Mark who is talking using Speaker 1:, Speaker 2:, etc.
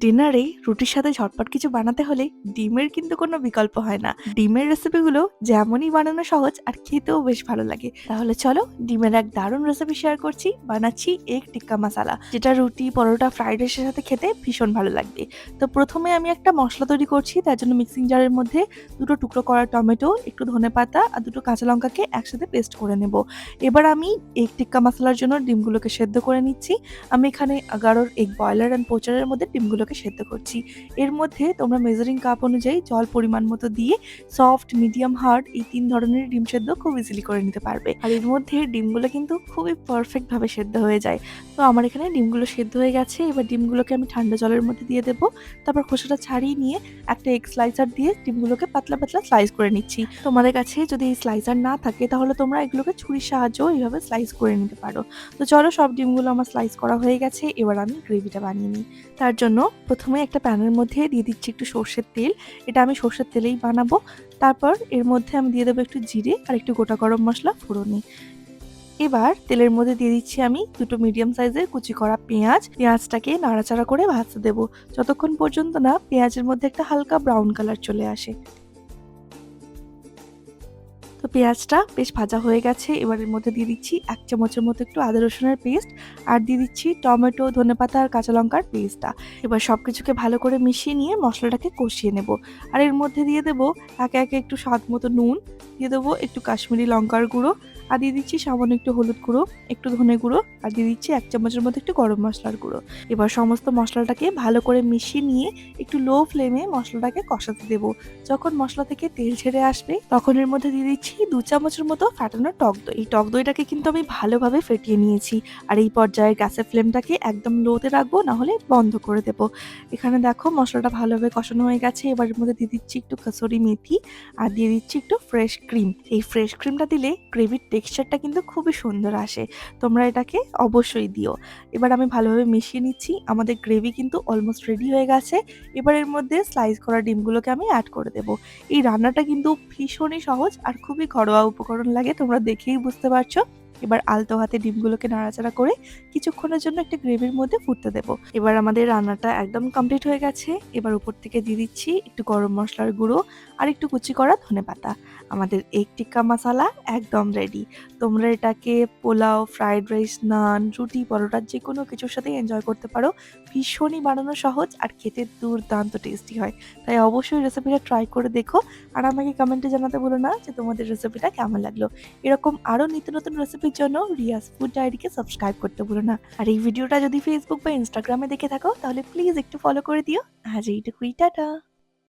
Speaker 1: ডিনারে রুটির সাথে ঝটপট কিছু বানাতে হলে ডিমের কিন্তু কোনো বিকল্প হয় না। ডিমের রেসিপিগুলো যেমনই বানানো সহজ আর খেতেও বেশ ভালো লাগে। তাহলে চলো ডিমের এক দারুণ রেসিপি শেয়ার করছি। বানাচ্ছি এগ টিক্কা মশালা, যেটা রুটি, পরোটা, ফ্রাইড রাইসের সাথে খেতে ভীষণ ভালো লাগবে। তো প্রথমে আমি একটা মশলা তৈরি করছি। তার জন্য মিক্সিং জারের মধ্যে দুটো টুকরো করা টমেটো, একটু ধনেপাতা আর দুটো কাঁচা লঙ্কাকে একসাথে পেস্ট করে নেব। এবার আমি এগ টিক্কা মশলার জন্য ডিমগুলোকে সেদ্ধ করে নিচ্ছি। আমি এখানে 11 এগ বয়লার অ্যান্ড পোচারের মধ্যে ডিমগুলোকে সেদ্ধ করছি। এর মধ্যে তোমরা মেজারিং কাপ অনুযায়ী জল পরিমাণ মতো দিয়ে সফট, মিডিয়াম, হার্ড এই 3 ধরনের ডিম সেদ্ধ খুব ইজিলি করে নিতে পারবে। আর এর মধ্যে ডিমগুলো কিন্তু খুবই পারফেক্ট ভাবে সেদ্ধ হয়ে যায়। তো আমার এখানে ডিমগুলো সেদ্ধ হয়ে গেছে। এবার ডিমগুলোকে আমি ঠান্ডা জলের মধ্যে দিয়ে দেবো। তারপর খোসাটা ছাড়িয়ে নিয়ে একটা এগ স্লাইসার দিয়ে ডিমগুলোকে পাতলা পাতলা স্লাইস করে নিচ্ছি। তোমাদের কাছে যদি এই স্লাইসার না থাকে তাহলে তোমরা এগুলোকে ছুরির সাহায্যেও এইভাবে স্লাইস করে নিতে পারো। তো চলো, সব ডিমগুলো আমার স্লাইস করা হয়ে গেছে। এবার আমি গ্রেভিটা বানিয়ে নিই। তার জন্য প্রথমে একটা প্যানের মধ্যে দিয়ে দিচ্ছি একটু সর্ষের তেল। এটা আমি সর্ষের তেলেই বানাবো। তারপর এর মধ্যে আমি দিয়ে দেবো একটু জিরে আর একটু গোটা গরম মশলা ফোড়নে। এবার তেলের মধ্যে দিয়ে দিচ্ছি আমি দুটো মিডিয়াম সাইজের কুচি করা পেঁয়াজ। পেঁয়াজটাকে নাড়াচাড়া করে ভাজতে দেবো যতক্ষণ পর্যন্ত না পেঁয়াজের মধ্যে একটা হালকা ব্রাউন কালার চলে আসে। তো পেঁয়াজটা বেশ ভাজা হয়ে গেছে। এবার এর মধ্যে দিয়ে দিচ্ছি 1 চামচের মতো একটু আদা রসুনের পেস্ট, আর দিয়ে দিচ্ছি টমেটো, ধনেপাতা আর কাঁচা লঙ্কার পেস্টটা। এবার সবকিছুকে ভালো করে মিশিয়ে নিয়ে মশলাটাকে কষিয়ে নেব। আর এর মধ্যে দিয়ে দেবো একে একে একটু স্বাদ মতো নুন, দিয়ে দেবো একটু কাশ্মীরি লঙ্কার গুঁড়ো, আর দিয়ে দিচ্ছি সামান্য একটু হলুদ গুঁড়ো, একটু ধনে গুঁড়ো, আর দিয়ে দিচ্ছি 1 চামচের মতো একটু গরম মশলার গুঁড়ো। এবার সমস্ত মশলাটাকে ভালো করে মিশিয়ে নিয়ে একটু লো ফ্লেমে মশলাটাকে কষাতে দেবো। যখন মশলা থেকে তেল ছেড়ে আসবে তখন এর মধ্যে দিয়ে দিচ্ছি 2 চামচের মতো ফাটানো টক দই। এই টক দইটাকে কিন্তু আমি ভালোভাবে ফেটিয়ে নিয়েছি। আর এই পর্যায়ে গ্যাসের ফ্লেমটাকে একদম লোতে রাখবো, না হলে বন্ধ করে দেবো। এখানে দেখো মশলাটা ভালোভাবে কষানো হয়ে গেছে। এবার এর মধ্যে দিয়ে দিচ্ছি একটু কাসুরি মেথি, আর দিয়ে দিচ্ছি একটু ফ্রেশ ক্রিম। এই ফ্রেশ ক্রিমটা দিলে গ্রেভির টেক্সচারটা কিন্তু খুবই সুন্দর আসে। তোমরা এটাকে অবশ্যই দিও। এবার আমি ভালোভাবে মিশিয়ে নিচ্ছি। আমাদের গ্রেভি কিন্তু অলমোস্ট রেডি হয়ে গেছে। এবার এর মধ্যে স্লাইস করা ডিমগুলোকে আমি অ্যাড করে দেবো। এই রান্নাটা কিন্তু ভীষণই সহজ আর খুবই ঘরোয়া উপকরণ লাগে, তোমরা দেখেই বুঝতে পারছো। এবার আলতো হাতে ডিমগুলোকে নাড়াচাড়া করে কিছুক্ষণের জন্য একটা গ্রেভির মধ্যে ফুটতে দেবো। এবার আমাদের রান্নাটা একদম কমপ্লিট হয়ে গেছে। এবার উপর থেকে দিয়ে দিচ্ছি একটু গরম মশলার গুঁড়ো আর একটু কুচি করা ধনেপাতা। আমাদের এগ টিক্কা মশালা একদম রেডি। তোমরা এটাকে পোলাও, ফ্রাইড রাইস, নান, রুটি, পরোটা যে কোনো কিছুর সাথে এনজয় করতে পারো। ভীষণই বানানো সহজ আর খেতে দুর্দান্ত টেস্টি হয়। তাই অবশ্যই রেসিপিটা ট্রাই করে দেখো। আর আমাকে কমেন্টে জানাতে ভুলো না যে তোমাদের রেসিপিটা কেমন লাগলো। এরকম আরো নিত্য নতুন রেসিপির জন্য রিয়াজ ফুড ডায়েরিকে সাবস্ক্রাইব করতে ভুলো না। আর এই ভিডিওটা যদি ফেসবুক বা ইনস্টাগ্রামে দেখে থাকো তাহলে প্লিজ একটু ফলো করে দিও। আজ এইটুকুই, টাটা।